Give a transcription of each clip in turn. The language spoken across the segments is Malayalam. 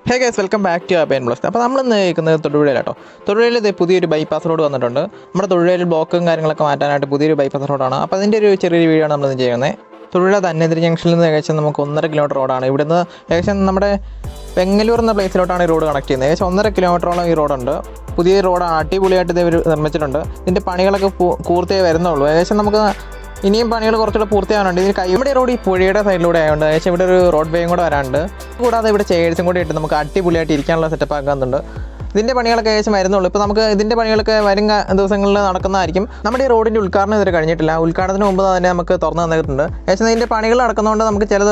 Hey guys, welcome back to Abhi blogs. അപ്പോൾ നമ്മളിന്ന് നിൽക്കുന്നത് തൊടുപുഴയിലാട്ടോ. തൊടുപുഴയിൽ പുതിയൊരു ബൈപ്പാസ് റോഡ് വന്നിട്ടുണ്ട്. നമ്മുടെ തൊടുപുഴയിൽ ബ്ലോക്കും കാര്യങ്ങളൊക്കെ മാറ്റാനായിട്ട് പുതിയൊരു ബൈപ്പാസ് റോഡാണ്. അപ്പോൾ അതിൻ്റെ ഒരു ചെറിയൊരു വീഡിയോ ആണ് നമ്മളിന്ന് ചെയ്യുന്നത്. തൊടുപുഴ ധന്വന്തരി ജംഗ്ഷനിൽ നിന്ന് ഏകദേശം നമുക്ക് 1.5 കിലോമീറ്റർ റോഡാണ്. ഇവിടുന്ന് ഏകദേശം നമ്മുടെ വെങ്ങല്ലൂർ എന്ന പ്ലേസിലോട്ടാണ് ഈ റോഡ് കണക്ട് ചെയ്യുന്നത്. ഏകദേശം 1.5 കിലോമീറ്ററോളം ഈ റോഡുണ്ട്. പുതിയ റോഡാണ്, അടിപൊളിയായിട്ട് ഇവർ നിർമ്മിച്ചിട്ടുണ്ട്. ഇതിൻ്റെ പണികളൊക്കെ പൂർത്തിയായി വരുന്നുള്ളൂ. ഏകദേശം നമുക്ക് ഇനിയും പണികൾ കുറച്ചുകൂടെ പൂർത്തിയാകാനുണ്ട്. ഇതിന് ഇവിടെ റോഡ് ഈ പുഴയുടെ സൈഡിലൂടെ ആയതുകൊണ്ട് ഏകദേശം ഇവിടെ ഒരു റോഡ് വേയും കൂടെ വരാനുണ്ട്. കൂടാതെ ഇവിടെ ചെയർസും കൂടി ഇട്ട് നമുക്ക് അടിപൊളിയായിട്ട് ഇരിക്കാനുള്ള സെറ്റപ്പ് ആക്കുന്നുണ്ട്. ഇതിൻ്റെ പണികളൊക്കെ ഏകദേശം വരുന്നുള്ളൂ. ഇപ്പോൾ നമുക്ക് ഇതിൻ്റെ പണികളൊക്കെ വരും ദിവസങ്ങളിൽ നടക്കുന്നതായിരിക്കും. നമ്മുടെ ഈ റോഡിൻ്റെ ഉദ്ഘാടനം ഇതുവരെ കഴിഞ്ഞിട്ടില്ല. ഉദ്ഘാടനത്തിന് മുമ്പ് തന്നെ നമുക്ക് തുറന്നു തന്നിട്ടുണ്ട്. ഏകദേശം ഇതിൻ്റെ പണികൾ നടക്കുന്നതുകൊണ്ട് നമുക്ക് ചില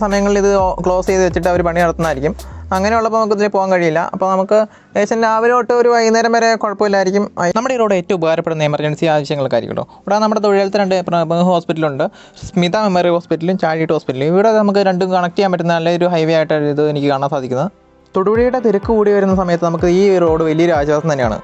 സമയങ്ങളിൽ ഇത് ക്ലോസ് ചെയ്ത് വെച്ചിട്ട് അവർ പണി നടത്തുന്നതായിരിക്കും. അങ്ങനെയുള്ളപ്പോൾ നമുക്ക് ഇതിൽ പോകാൻ കഴിയില്ല. അപ്പോൾ നമുക്ക് ഏകദേശം രാവിലെ തൊട്ട് ഒരു വൈകുന്നേരം വരെ കുഴപ്പമില്ലായിരിക്കും. നമ്മുടെ ഈ റോഡ് ഏറ്റവും ഉപകാരപ്പെടുന്ന എമർജൻസി ആവശ്യങ്ങൾക്കായിരിക്കും. ഇവിടെ നമ്മുടെ തൊഴിലത്തെ 2 ഹോസ്പിറ്റലുണ്ട്. സ്മിത മെമ്മറി ഹോസ്പിറ്റലും ചാഴിട്ട് ഹോസ്പിറ്റലും. ഇവിടെ നമുക്ക് രണ്ടും കണക്ട് ചെയ്യാൻ പറ്റുന്ന നല്ലൊരു ഹൈവേ ആയിട്ടാണ് ഇത് എനിക്ക് കാണാൻ സാധിക്കുന്നത്. തൊടുപുഴയുടെ തിരക്ക് കൂടി വരുന്ന സമയത്ത് നമുക്ക് ഈ റോഡ് വലിയൊരു ആശ്വാസം തന്നെയാണ്.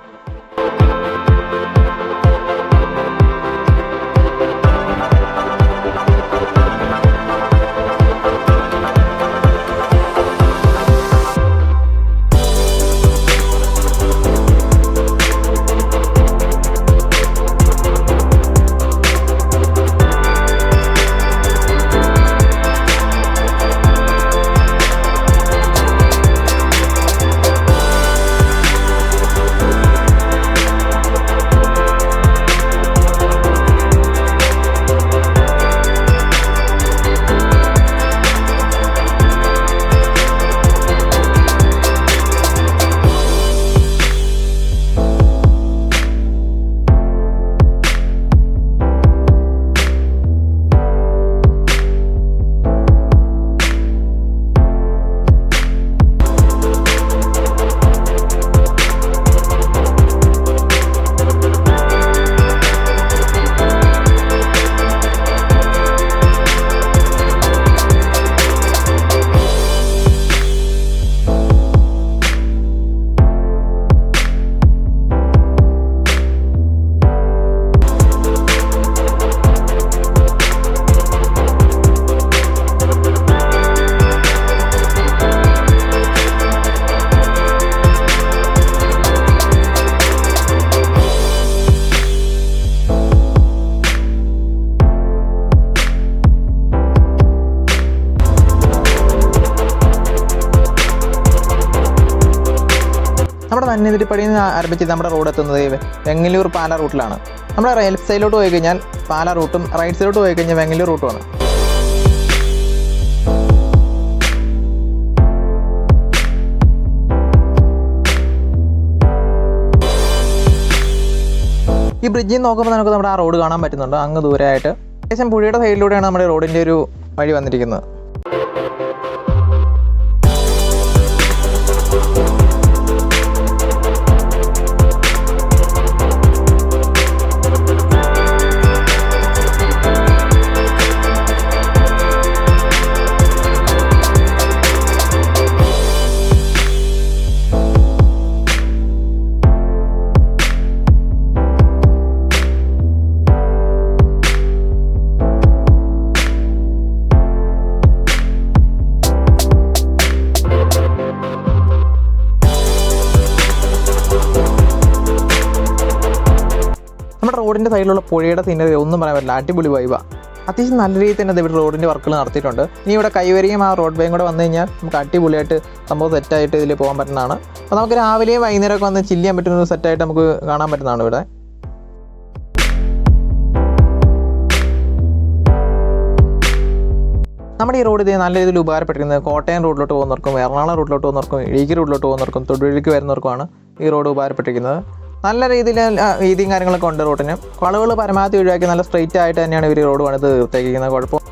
നമ്മുടെ ധന്വന്തരിപ്പടിയിൽ നിന്ന് ആരംഭിച്ച് നമ്മുടെ റോഡ് എത്തുന്നത് വെങ്ങല്ലൂർ പാല റൂട്ടിലാണ്. നമ്മുടെ ലെഫ്റ്റ് സൈഡിലോട്ട് പോയി കഴിഞ്ഞാൽ പാല റൂട്ടും റൈറ്റ് സൈഡിലോട്ട് പോയി കഴിഞ്ഞാൽ വെങ്ങല്ലൂർ റൂട്ടുമാണ്. ഈ ബ്രിഡ്ജിൽ നോക്കുമ്പോൾ നമുക്ക് നമ്മുടെ ആ റോഡ് കാണാൻ പറ്റുന്നുണ്ട് അങ്ങ് ദൂരമായിട്ട്. ഏകദേശം പുഴയുടെ സൈഡിലൂടെയാണ് നമ്മുടെ റോഡിൻ്റെ ഒരു വഴി വന്നിരിക്കുന്നത്. നമ്മുടെ റോഡിൻ്റെ സൈഡിലുള്ള പുഴയുടെ സീനറി ഒന്നും പറയാൻ പറ്റില്ല, അടിപൊളി വൈബാണ്. അത്യാവശ്യം നല്ല രീതിയിൽ തന്നെ ഇവിടെ റോഡിൻ്റെ വർക്കുകൾ നടത്തിയിട്ടുണ്ട്. ഇനി ഇവിടെ കൈവരിയും ആ റോഡ് വേയും കൂടെ വന്നു കഴിഞ്ഞാൽ നമുക്ക് അടിപൊളിയായിട്ട് സംഭവം സെറ്റായിട്ട് ഇതിൽ പോകാൻ പറ്റുന്നതാണ്. അപ്പോൾ നമുക്ക് രാവിലെയും വൈകുന്നേരമൊക്കെ വന്ന് ചില്ല് ചെയ്യാൻ പറ്റുന്ന സെറ്റായിട്ട് നമുക്ക് കാണാൻ പറ്റുന്നതാണ് ഇവിടെ. നമ്മുടെ ഈ റോഡ് ഇത് നല്ല രീതിയിൽ ഉപകാരപ്പെട്ടിരിക്കുന്നത് കോട്ടയം റൂട്ടിലോട്ട് പോകുന്നവർക്കും എറണാകുളം റൂട്ടിലോട്ട് പോകുന്നവർക്കും ഇടുക്കി റൂട്ടിലോട്ട് പോകുന്നവർക്കും തൊടുപുഴയ്ക്ക് വരുന്നവർക്കുമാണ് ഈ റോഡ് ഉപകാരപ്പെട്ടിരിക്കുന്നത്. നല്ല രീതിയിൽ വീതിയും കാര്യങ്ങളൊക്കെ ഉണ്ട് റോഡിന്. വളവുകൾ പരമാവധി ഒഴിവാക്കി നല്ല സ്ട്രെയിറ്റ് ആയിട്ട് തന്നെയാണ് ഇവർ റോഡ് പണിത് തീർത്തേക്കുന്നത്. കുഴപ്പം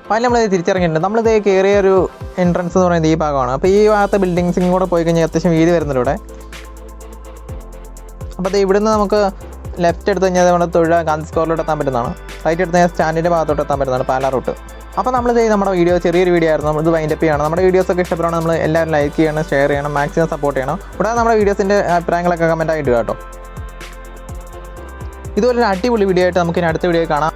അപ്പോൾ നമ്മൾ തിരിച്ചിറങ്ങിയിട്ടുണ്ട്. നമ്മളിത് കയറിയ ഒരു എൻട്രൻസ് എന്ന് പറയുന്നത് ഈ ഭാഗമാണ്. അപ്പോൾ ഈ ഭാഗത്തെ ബിൽഡിങ്സിനും കൂടെ പോയി കഴിഞ്ഞാൽ അത്യാവശ്യം വീതി വരുന്നുണ്ട് ഇവിടെ. അപ്പോൾ അത് ഇവിടുന്ന് നമുക്ക് ലെഫ്റ്റ് എടുത്ത് കഴിഞ്ഞാൽ നമ്മുടെ തൊഴിൽ ഗാന്ധി സ്ക്വയറിലോട്ട് എത്താൻ പറ്റുന്നതാണ്. റൈറ്റ് എടുത്ത് കഴിഞ്ഞാൽ സ്റ്റാൻഡിൻ്റെ ഭാഗത്തോട്ട് എത്താൻ പറ്റുന്നതാണ്, പാലാ റൂട്ട്. അപ്പോൾ നമ്മളിത് നമ്മുടെ വീഡിയോ ചെറിയൊരു വീഡിയോ ആയിരുന്നു. നമ്മളിത് വൈൻഡപ്പ് ചെയ്യണം. നമ്മുടെ വീഡിയോസൊക്കെ ഇഷ്ടപ്പെടുകയാണ് നമ്മൾ എല്ലാവരും ലൈക്ക് ചെയ്യണം, ഷെയർ ചെയ്യണം, മാക്സിമം സപ്പോർട്ട് ചെയ്യണം. കൂടാതെ നമ്മുടെ വീഡിയോസിൻ്റെ അഭിപ്രായങ്ങളൊക്കെ കമൻറ്റ് ആയിട്ട് കേട്ടോ. ഇതുപോലെ ഒരു അടിപൊളി വീഡിയോ ആയിട്ട് നമുക്ക് ഇനി അടുത്ത വീഡിയോ കാണാം.